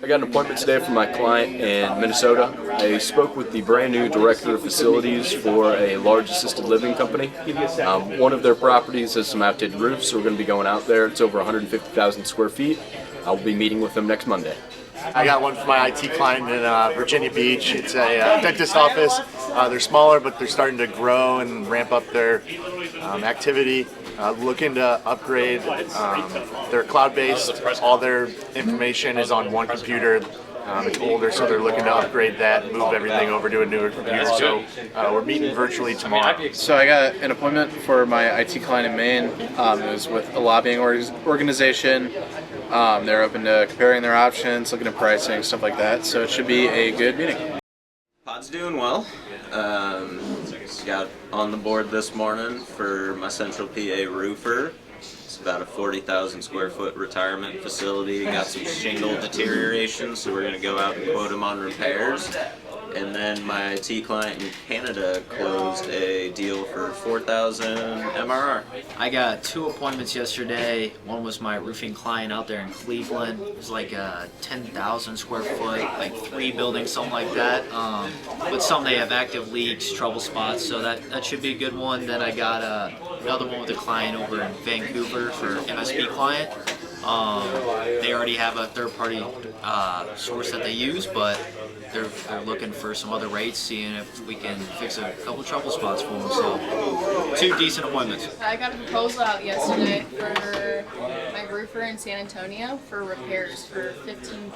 I got an appointment today for my client in Minnesota. I spoke with the brand new director of facilities for a large assisted living company. One of their properties has some outdated roofs, so we're going to be going out there. It's over 150,000 square feet. I'll be meeting with them next Monday. I got one for my IT client in Virginia Beach. It's a dentist office. They're smaller, but they're starting to grow and ramp up their activity. Looking to upgrade. They're cloud-based. All their information is on one computer. It's older, so they're looking to upgrade that and move everything over to a newer computer. So we're meeting virtually tomorrow. So I got an appointment for my IT client in Maine. It was with a lobbying organization. They're open to comparing their options, looking at pricing, stuff like that. So it should be a good meeting. Pod's doing well. Got on the board this morning for my Central PA roofer. It's about a 40,000 square foot retirement facility. Got some shingle deterioration, so we're going to go out and quote him on repairs. And then my IT client in Canada closed a deal for 4,000 MRR. I got 2 appointments yesterday. One was my roofing client out there in Cleveland. It was like a 10,000 square foot, like 3 buildings, something like that. But some they have active leaks, trouble spots, so that should be a good one. Then I got another one with a client over in Vancouver for MSP client. They already have a third-party source that they use, but they're looking for some other rates, seeing if we can fix a couple trouble spots for them. So 2 decent appointments. I got a proposal out yesterday for my roofer in San Antonio for repairs for $15,000.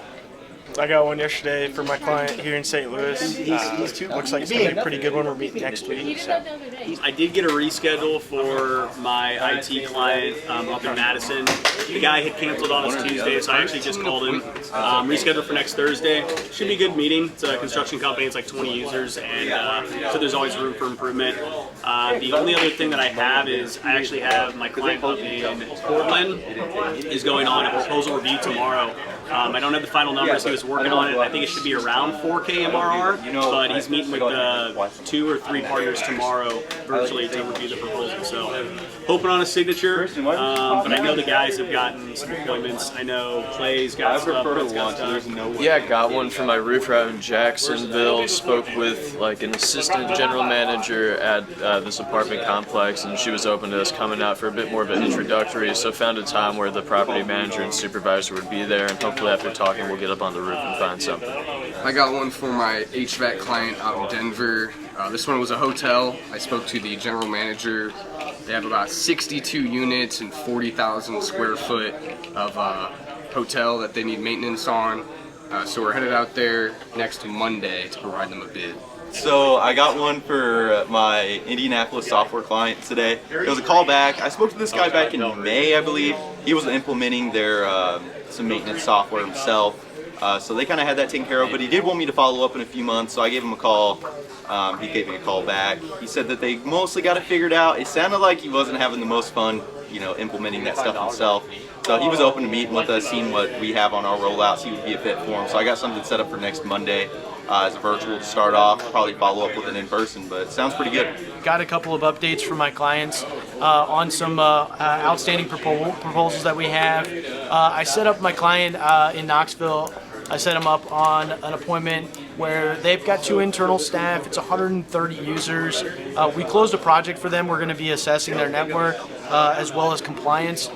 I got one yesterday for my client here in St. Louis. Looks like it's going to be a pretty good one. We're meeting next week. So. I did get a reschedule for my IT client up in Madison. The guy had canceled on us Tuesday, so I actually just called him. Rescheduled for next Thursday. Should be a good meeting. It's a construction company. It's like 20 users, and so there's always room for improvement. The only other thing that I have is I actually have my client up in Portland is going on a proposal review tomorrow. I don't have the final numbers. He was working on it. I think it should be around 4K MRR, but he's meeting with 2 or 3 partners tomorrow virtually to review the proposal. So hoping on a signature, but I know the guys have gotten some appointments. I know Clay's got stuff. Yeah, I got one for my roofer out in Jacksonville. Spoke with like an assistant general manager at this apartment complex, and she was open to us coming out for a bit more of an introductory. So found a time where the property manager and supervisor would be there, and hopefully after talking we'll get up on the roof and find something. I got one for my HVAC client out in Denver. This one was a hotel. I spoke to the general manager. They have about 62 units and 40,000 square foot of hotel that they need maintenance on. So we're headed out there next Monday to provide them a bid. So I got one for my Indianapolis software client today. It was a call back. I spoke to this guy back in May, I believe. He was implementing their some maintenance software himself. So they kind of had that taken care of, but he did want me to follow up in a few months, so I gave him a call. He gave me a call back. He said that they mostly got it figured out. It sounded like he wasn't having the most fun, implementing that stuff himself. So he was open to meeting with us, seeing what we have on our rollouts. He would be a fit for him. So I got something set up for next Monday as a virtual to start off. Probably follow up with an in-person, but it sounds pretty good. Got a couple of updates from my clients on some outstanding proposals that we have. I set up my client in Knoxville. I set them up on an appointment where they've got 2 internal staff. It's 130 users. We closed a project for them. We're going to be assessing their network as well as compliance.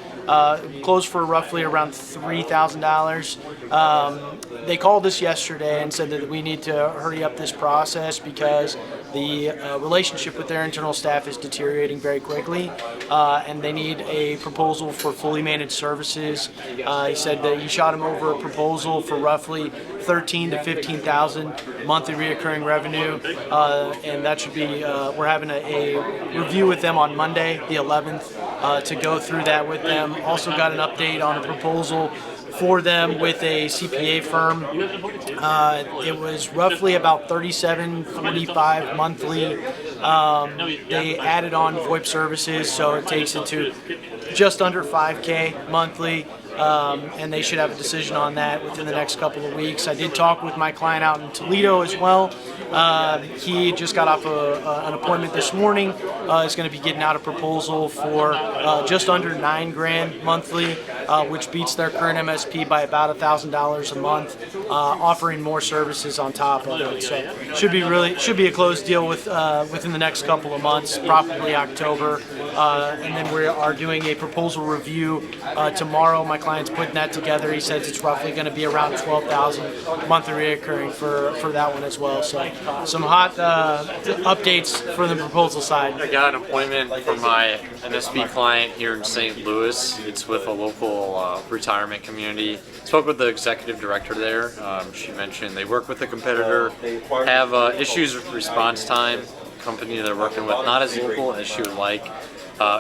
Closed for roughly around $3,000. They called us yesterday and said that we need to hurry up this process because the relationship with their internal staff is deteriorating very quickly, and they need a proposal for fully managed services. He said that he shot him over a proposal for roughly $13,000 to $15,000 monthly reoccurring revenue, and that should be. We're having a review with them on Monday, the 11th, to go through that with them. Also got an update on a proposal for them with a CPA firm. It was roughly about $37.45 monthly. They added on VoIP services, so it takes it to just under $5K monthly. And they should have a decision on that within the next couple of weeks. I did talk with my client out in Toledo as well. He just got off an appointment this morning. Is going to be getting out a proposal for just under $9,000 monthly. which beats their current MSP by about $1,000 a month, offering more services on top of it. So should be a closed deal within the next couple of months, probably October. And then we are doing a proposal review tomorrow. My client's putting that together. He says it's roughly going to be around $12,000 monthly reoccurring for that one as well. So some hot updates for the proposal side. I got an appointment for my MSP client here in St. Louis. It's with a local retirement community. Spoke with the executive director there. She mentioned they work with a competitor, have issues with response time. Company they're working with not as local as she would like.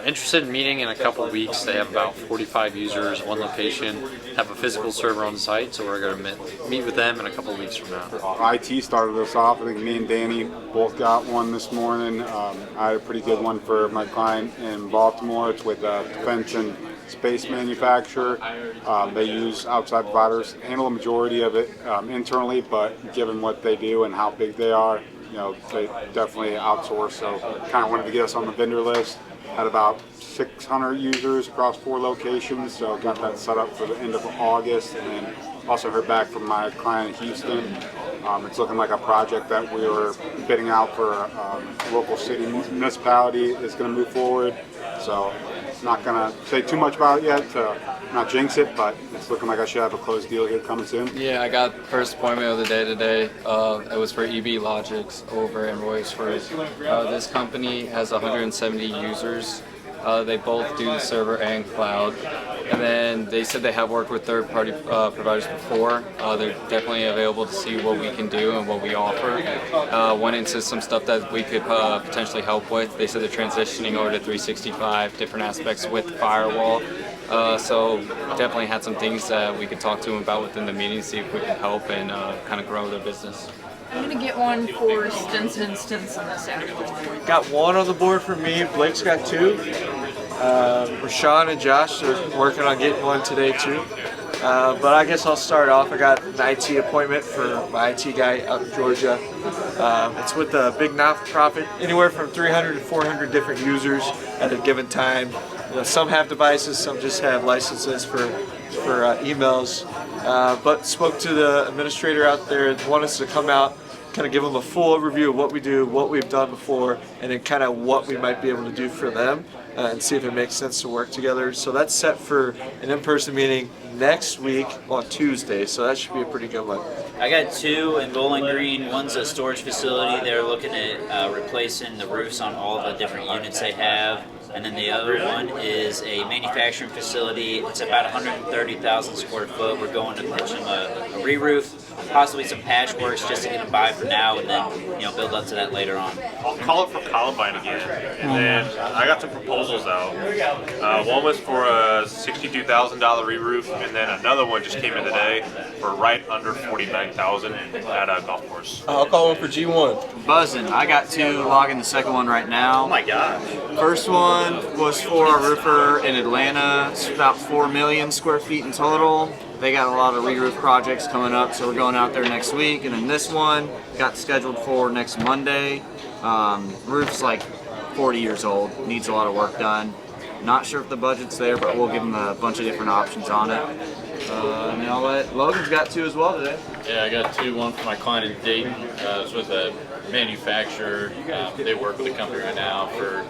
Interested in meeting in a couple weeks. They have about 45 users, one location, have a physical server on site, so we're going to meet with them in a couple weeks from now. IT started us off. I think me and Danny both got one this morning. I had a pretty good one for my client in Baltimore. It's with a defense and space manufacturer. They use outside providers, handle a majority of it internally, but given what they do and how big they are, they definitely outsource, so kind of wanted to get us on the vendor list. Had about 600 users across 4 locations, so got that set up for the end of August, and then also heard back from my client in Houston. It's looking like a project that we were bidding out for a local city municipality is going to move forward, so not going to say too much about it yet to not jinx it, but it's looking like I should have a closed deal here coming soon. Yeah, I got first appointment of the day today. It was for EB Logics over in Royersford. This company has 170 users. They both do server and cloud. And then they said they have worked with third-party providers before. They're definitely available to see what we can do and what we offer. Went into some stuff that we could potentially help with. They said they're transitioning over to 365, different aspects with firewall. So definitely had some things that we could talk to them about within the meeting, see if we can help and kind of grow their business. I'm gonna get one for Stinson this afternoon. Got one on the board for me. Blake's got 2. Rashawn and Josh are working on getting one today too. But I guess I'll start off. I got an IT appointment for my IT guy out in Georgia. It's with a big not-for-profit, anywhere from 300 to 400 different users at a given time. Some have devices, some just have licenses for emails. But spoke to the administrator out there and wanted us to come out, kind of give them a full overview of what we do, what we've done before, and then kind of what we might be able to do for them and see if it makes sense to work together. So that's set for an in-person meeting next week on Tuesday, so that should be a pretty good one. I got 2 in Bowling Green. One's a storage facility. They're looking at replacing the roofs on all the different units they have. And then the other one is a manufacturing facility. It's about 130,000 square foot. We're going to pitch them a re-roof, possibly some patchworks just to get them by for now, and then build up to that later on. I'll call it for Columbine again. And then I got some proposals out. One was for a $62,000 re-roof, and then another one just came in today for right under $49,000 at a golf course. I'll call one for G1. Buzzing. I got 2, logging the second one right now. Oh my gosh. First one was for a roofer in Atlanta. It's about 4 million square feet in total. They got a lot of re-roof projects coming up, so we're going out there next week. And then this one got scheduled for next Monday. Roof's like 40 years old, needs a lot of work done. Not sure if the budget's there, but we'll give them a bunch of different options on it. And then I'll let Logan's got 2 as well today. Yeah, I got 2. One for my client in Dayton. It's with a manufacturer. They work with a company right now for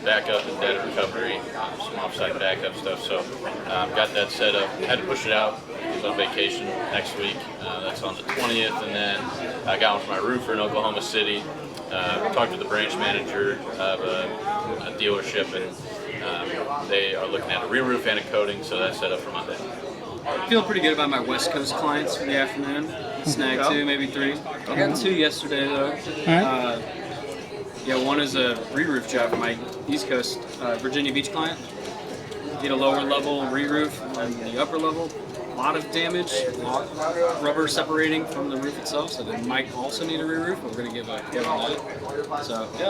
backup and data recovery, some offsite backup stuff. So got that set up. Had to push it out. He's on vacation next week. That's on the 20th. And then I got one for my roofer in Oklahoma City. Talked to the branch manager of a dealership, and they are looking at a re-roof and a coating, so that's set up for Monday. I feel pretty good about my West Coast clients for the afternoon. Snagged 2, maybe 3. I got 2 yesterday though. Yeah, one is a re-roof job for my East Coast Virginia Beach client. Did a lower level re-roof and the upper level. A lot of damage, rubber separating from the roof itself, so they might also need a re-roof. We're going to give a hit on that. So, yeah,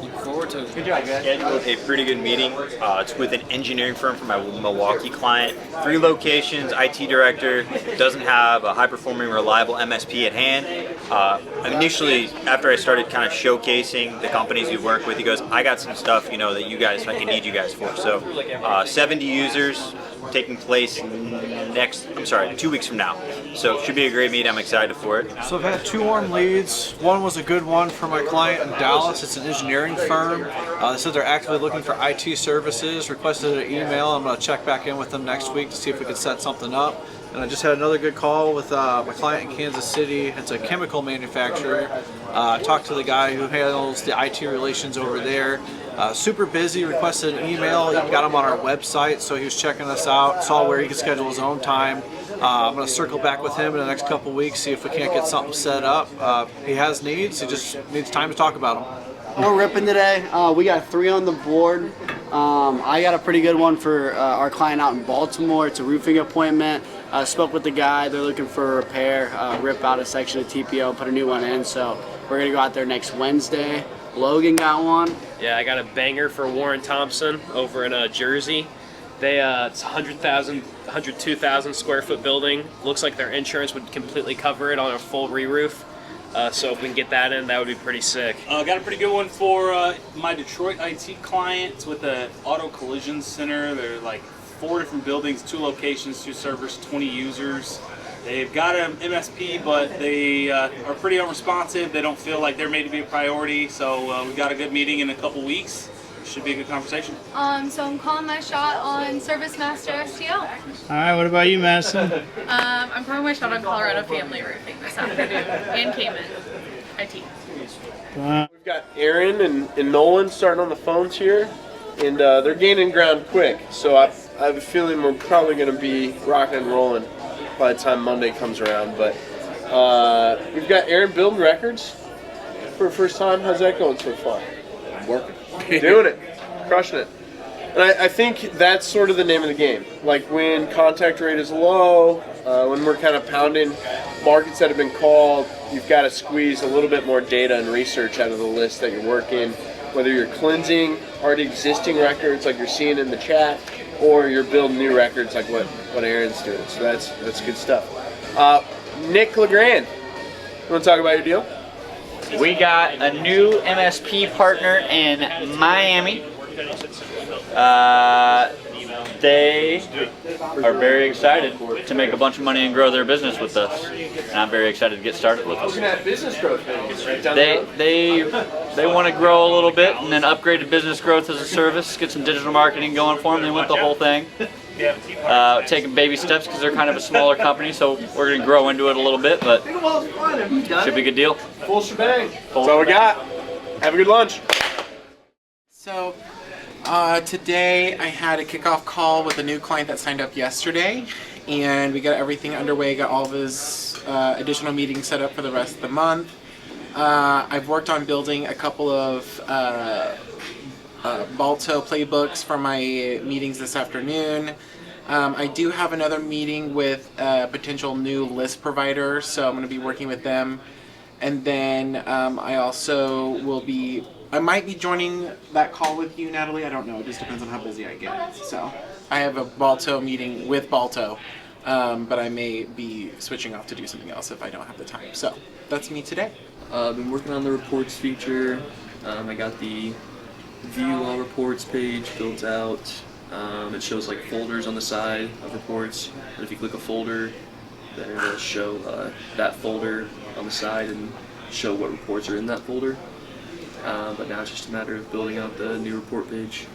look forward to it. Good job, guys. Scheduled a pretty good meeting. It's with an engineering firm for my Milwaukee client. 3 locations, IT director, doesn't have a high-performing, reliable MSP at hand. Initially, after I started kind of showcasing the companies we work with, he goes, I got some stuff, that you guys, I can need you guys for. So, 70 users, taking place 2 weeks from now. So it should be a great meet. I'm excited for it. So I've had 2 warm leads. One was a good one for my client in Dallas. It's an engineering firm. They said they're actively looking for IT services, requested an email. I'm going to check back in with them next week to see if we can set something up. And I just had another good call with my client in Kansas City. It's a chemical manufacturer. I talked to the guy who handles the IT relations over there. Super busy, requested an email. He got him on our website, so he was checking us out, saw where he could schedule his own time. I'm going to circle back with him in the next couple weeks, see if we can't get something set up. He has needs, he just needs time to talk about them. We're ripping today. We got 3 on the board. I got a pretty good one for our client out in Baltimore. It's a roofing appointment. Spoke with the guy. They're looking for a repair, rip out a section of TPO, put a new one in. So we're going to go out there next Wednesday. Logan got one. Yeah, I got a banger for Warren Thompson over in Jersey. It's a 102,000 square foot building. Looks like their insurance would completely cover it on a full re-roof. So if we can get that in, that would be pretty sick. Got a pretty good one for my Detroit IT client. It's with the Auto Collision Center. They're like 4 different buildings, 2 locations, 2 servers, 20 users. They've got an MSP, but they are pretty unresponsive. They don't feel like they're made to be a priority. So we've got a good meeting in a couple weeks. Should be a good conversation. So I'm calling my shot on Service Master STL. All right, what about you, Madison? I'm calling my shot on Colorado Family Roofing this afternoon and Cayman IT. We've got Aaron and Nolan starting on the phones here, and they're gaining ground quick. So I have a feeling we're probably going to be rocking and rolling by the time Monday comes around. But we've got Aaron building records for the first time. How's that going so far? Working. Doing it. Crushing it. And I think that's sort of the name of the game. Like when contact rate is low, when we're kind of pounding markets that have been called, you've got to squeeze a little bit more data and research out of the list that you're working, whether you're cleansing already existing records like you're seeing in the chat, or you're building new records like what Aaron's doing. So that's good stuff. Nick LeGrand, you want to talk about your deal? We got a new MSP partner in Miami. They are very excited to make a bunch of money and grow their business with us, and I'm very excited to get started with us. Looking at business growth, right down the road. They want to grow a little bit and then upgrade to business growth as a service, get some digital marketing going for them. They want the whole thing. Taking baby steps because they're kind of a smaller company, so we're going to grow into it a little bit, but should be a good deal. Full shebang. That's all we got. Have a good lunch. So today I had a kickoff call with a new client that signed up yesterday, and we got everything underway, got all of his additional meetings set up for the rest of the month. I've worked on building a couple of Balto playbooks for my meetings this afternoon. I do have another meeting with a potential new list provider, so I'm going to be working with them. And then I also I might be joining that call with you, Natalie. I don't know. It just depends on how busy I get. So I have a Balto meeting with Balto, but I may be switching off to do something else if I don't have the time. So that's me today. I've been working on the reports feature. I got the view all reports page built out. It shows like folders on the side of reports, and if you click a folder, then it'll show that folder on the side and show what reports are in that folder. But now it's just a matter of building out the new report page.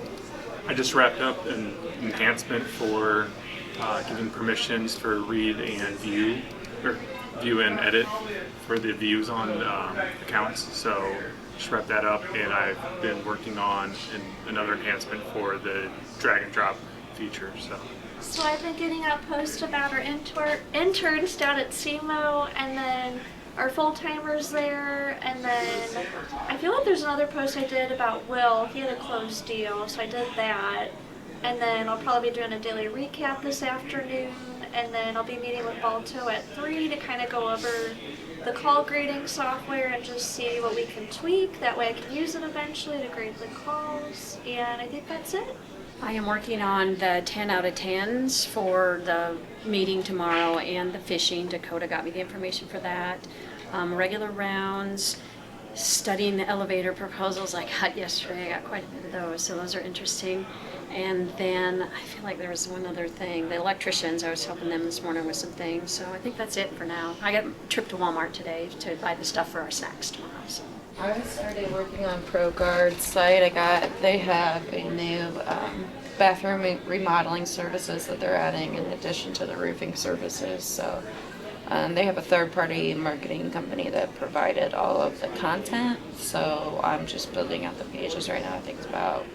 I just wrapped up an enhancement for giving permissions for read and view, or view and edit for the views on accounts. So just wrapped that up, and I've been working on another enhancement for the drag and drop feature. So I've been getting out posts about our interns down at SEMO, and then our full-timers there, and then I feel like there's another post I did about Will. He had a closed deal, so I did that. And then I'll probably be doing a daily recap this afternoon, and then I'll be meeting with Balto at 3 to kind of go over the call grading software and just see what we can tweak. That way I can use it eventually to grade the calls, and I think that's it. I am working on the 10 out of 10s for the meeting tomorrow and the fishing. Dakota got me the information for that. Regular rounds, studying the elevator proposals I got yesterday. I got quite a bit of those, so those are interesting. And then I feel like there was one other thing. The electricians, I was helping them this morning with some things. So I think that's it for now. I got a trip to Walmart today to buy the stuff for our snacks tomorrow. So. I started working on ProGuard's site. They have a new bathroom remodeling services that they're adding in addition to the roofing services. So they have a third-party marketing company that provided all of the content. So I'm just building out the pages right now. I think it's about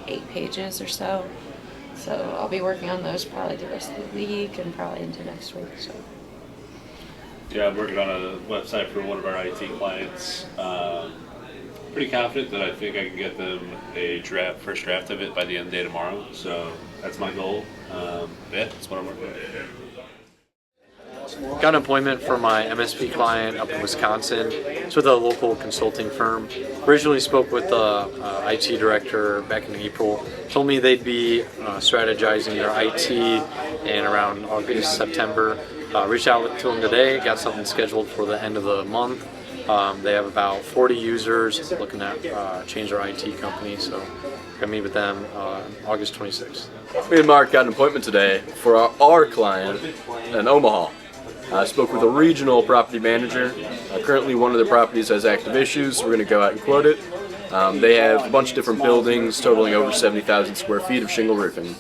8 pages or so. So I'll be working on those probably the rest of the week and probably into next week. So. Yeah, I'm working on a website for one of our IT clients. Pretty confident that I think I can get them a first draft of it by the end of the day tomorrow. So that's my goal. Yeah, that's what I'm working on. Got an appointment for my MSP client up in Wisconsin. It's with a local consulting firm. Originally spoke with the IT director back in April. Told me they'd be strategizing their IT in around August, September. Reached out to them today, got something scheduled for the end of the month. They have about 40 users looking at change their IT company, so I'm gonna meet with them August 26th. Me and Mark got an appointment today for our client in Omaha. I spoke with a regional property manager. Currently one of the properties has active issues, so we're going to go out and quote it. They have a bunch of different buildings totaling over 70,000 square feet of shingle roofing.